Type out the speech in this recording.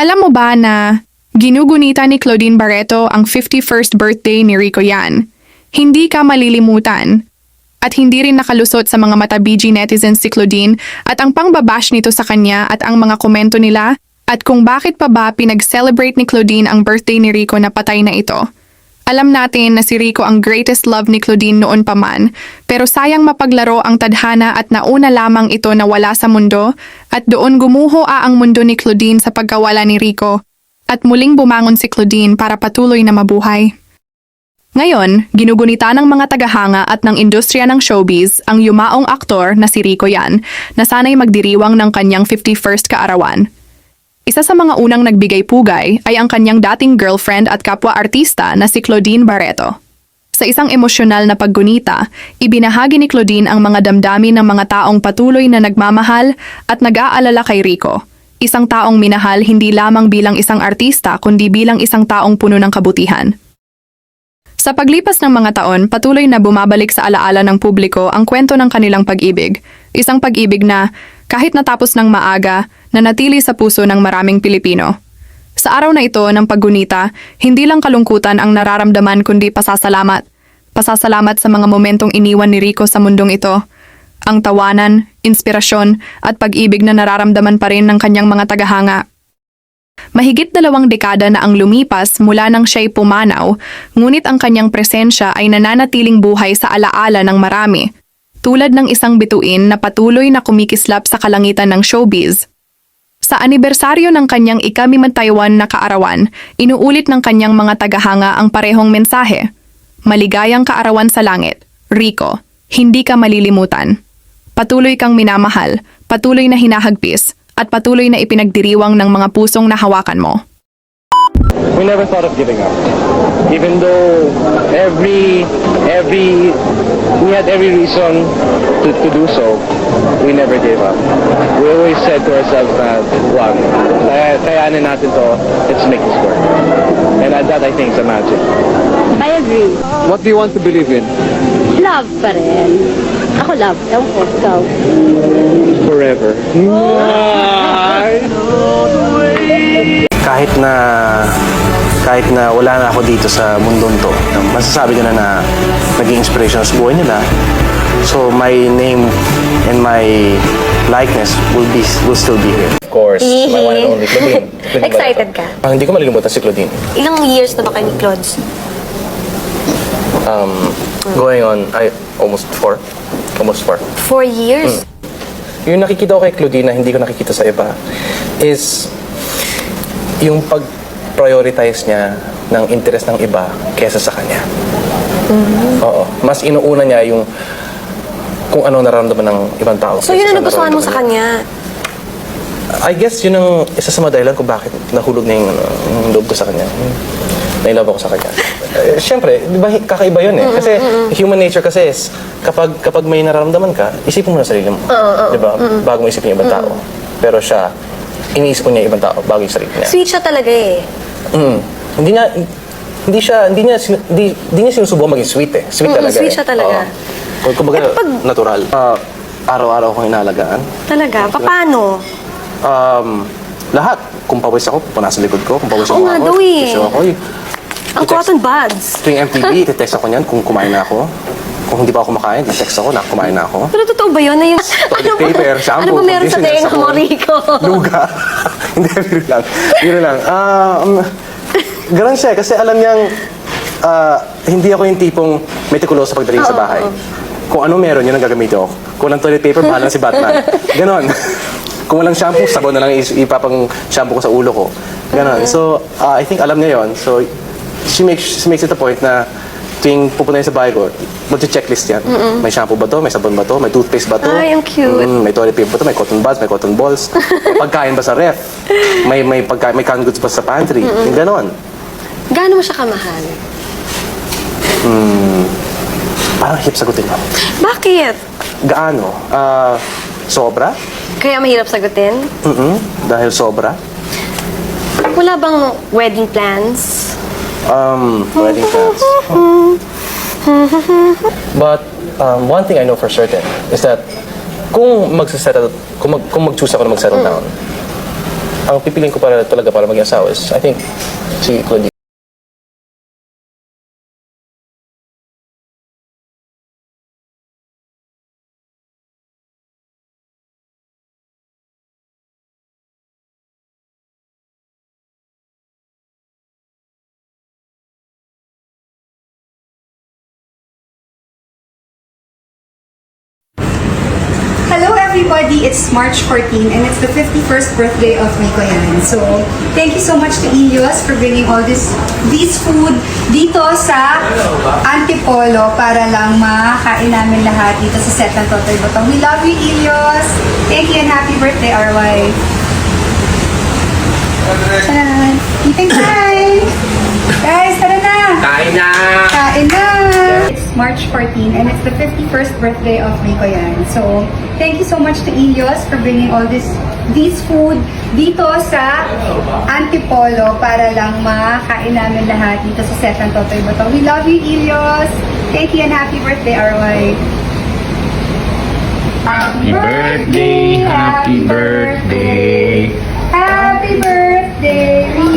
Alam mo ba na ginugunita ni Claudine Barreto ang 51st birthday ni Rico Yan? Hindi ka malilimutan. At hindi rin nakalusot sa mga mata-BG netizens si Claudine at ang pangbabash nito sa kanya at ang mga komento nila at kung bakit pa ba pinag-celebrate ni Claudine ang birthday ni Rico na patay na ito. Alam natin na si Rico ang greatest love ni Claudine noon pa man, pero sayang mapaglaro ang tadhana at nauna lamang ito na wala sa mundo at doon gumuho ang mundo ni Claudine sa pagkawala ni Rico at muling bumangon si Claudine para patuloy na mabuhay. Ngayon, ginugunita ng mga tagahanga at ng industriya ng showbiz ang yumaong aktor na si Rico Yan na sana'y magdiriwang ng kanyang 51st kaarawan. Isa sa mga unang nagbigay pugay ay ang kanyang dating girlfriend at kapwa-artista na si Claudine Barreto. Sa isang emosyonal na paggunita, ibinahagi ni Claudine ang mga damdamin ng mga taong patuloy na nagmamahal at nag-aalala kay Rico. Isang taong minahal hindi lamang bilang isang artista kundi bilang isang taong puno ng kabutihan. Sa paglipas ng mga taon, patuloy na bumabalik sa alaala ng publiko ang kwento ng kanilang pag-ibig. Isang pag-ibig na, kahit natapos ng maaga, nanatili sa puso ng maraming Pilipino. Sa araw na ito ng paggunita, hindi lang kalungkutan ang nararamdaman kundi pasasalamat. Pasasalamat sa mga momentong iniwan ni Rico sa mundong ito. Ang tawanan, inspirasyon, at pag-ibig na nararamdaman pa rin ng kanyang mga tagahanga. Mahigit 2 dekada na ang lumipas mula nang siya'y pumanaw, ngunit ang kanyang presensya ay nananatiling buhay sa alaala ng marami, tulad ng isang bituin na patuloy na kumikislap sa kalangitan ng showbiz. Sa anibersaryo ng kanyang ika-51 na kaarawan, inuulit ng kanyang mga tagahanga ang parehong mensahe. Maligayang kaarawan sa langit, Rico, hindi ka malilimutan. Patuloy kang minamahal, patuloy na hinahagpis, at patuloy na ipinagdiriwang ng mga pusong nahawakan mo. We never thought of giving up. Even though we had every reason to do so, we never gave up. We always said to ourselves that, wag, kayanin natin to, let's make this work. And that I think is a magic. I agree. What do you want to believe in? Love pa rin. Ako love. Ewan ko. Ikaw. Forever. Kahit na wala na ako dito sa mundong to, masasabi ko na naging inspiration sa buhay nila. So my name and my likeness will still be here. Of course, my one and only Claudine. Excited ka? Hindi ko malilimutan si Claudine. Ilang years na ba kayo ni Claude? Going on, almost four. 4 years? Yung nakikita ko kay Claudine na hindi ko nakikita sa iba is yung pag-prioritize niya ng interest ng iba kesa sa kanya. Oo. Mas inuuna niya yung kung ano nararamdaman ng ibang tao. So yun ang nagustuhan mo sa kanya? I guess yun ang isa sa mga dahilan kung bakit nahulog na yung loob ko sa kanya. Nailove ako sa kanya. Siyempre, di ba kakaiba yun eh. Kasi human nature kasi is kapag may nararamdaman ka, isipin mo na sarili mo. Di ba? Bago mo isipin yung ibang tao. Pero siya, iniisip mo niya yung ibang tao bago yung sarili niya. Sweet siya talaga eh. Hindi niya sinusubukan maging sweet eh. Sweet talaga Sweet eh. siya talaga. Kumbaga, natural. Araw-araw akong inalagaan. Talaga? Paano? Lahat. Kung pawis ako, pupunasan sa likod ko. Kung pawis Oo nga daw eh. tissue ako. Ang cotton buds. Tuwing MTV, titext ako niyan kung kumain na ako. Kung hindi pa ako kumakain, titext ako na kumain na ako. Pero totoo ba yun? Na yung, Toilet paper, shampoo, ano ba meron sa conditioner, tenga mo, sabon, Rico? Luga. Hindi, biro lang. Biro lang. Ganun siya, kasi alam niyang hindi ako yung tipong meticuloso sa pagdating sa bahay. Kung ano meron, yun ang gagamitin ko. Kung walang toilet paper, bahala si Batman. Ganon. Kung walang shampoo, sabon na lang ipapang shampoo ko sa ulo ko. Ganon. So, I think alam niya yon. So, she makes it a point na tuwing pupunta niya sa bahay ko, mag-checklist yan. May shampoo ba to? May sabon ba to? May toothpaste ba to? Ay, ang cute. May toilet paper ba to? May cotton buds? May cotton balls? May pagkain ba sa ref? May canned goods ba sa pantry? Yung ganon. Gaano mo siya kamahal? Parang hip sagutin mo. Bakit? Gaano? Sobra? Kaya mahirap sagutin? Dahil sobra? Wala bang wedding plans? Wedding plans. But one thing I know for certain is that kung mag-choose ako na mag-settle down, ang pipiliin ko talaga para maging asawa is, I think, si Claudine. Hello everybody, it's March 14 and it's the 51st birthday of Rico Yan. So, thank you so much to Ilios for bringing all these food dito sa Antipolo para lang makakain namin lahat dito sa set ng Totoy Botong. We love you, Ilios! Thank you and happy birthday, our wife! Tara! Eating time! Guys, tara na! Kain na! Kain na! It's March 14 and it's the 51st birthday of Rico Yan. So, thank you so much to Ilios for bringing all these food dito sa Antipolo para lang makakain namin lahat dito sa set ng Totoy Botong. We love you, Ilios! Thank you and happy birthday, our wife! Happy birthday! Happy birthday! Happy birthday!